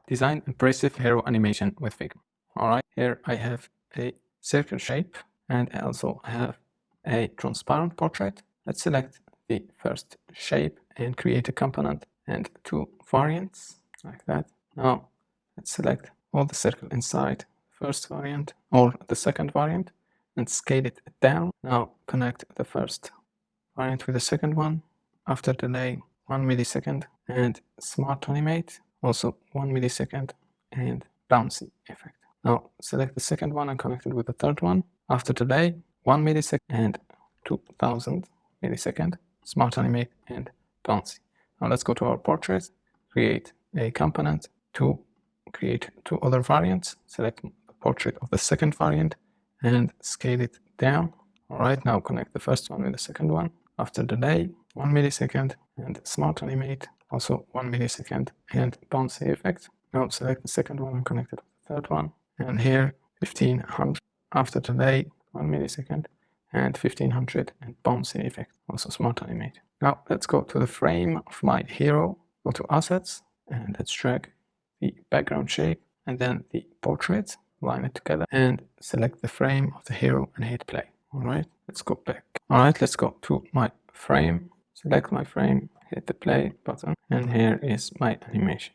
design impressive hero animation with Figma. Alright, here I have a circle shape and I also have a transparent portrait. Let's select the first shape and create a component and 2 variants like that. Now let's select all the circle inside first variant or the second variant and scale it down. Now connect the first variant with the second one. After delay 1 millisecond and smart animate also 1 millisecond and bouncy effect. Now select the second one and connect it with the third one. After delay 1 millisecond and 2000 millisecond, smart animate and bouncy. Now let's go to our portrait, create a component to create 2 other variants. Select the portrait of the second variant and scale it down. Alright, now connect the first one with the second one. After delay 1 millisecond and smart animate also 1 millisecond and bouncy effect. Now select the second one and connect it with the third one. And here 1500 after delay 1 millisecond and 1500 and bouncy effect, also smart animate. Now let's go to the frame of my hero, go to assets and let's drag the background shape and then the portrait, line it together and select the frame of the hero and hit play. Alright, let's go back. Alright, let's go to my frame, select my frame, hit the play button and here is my animation.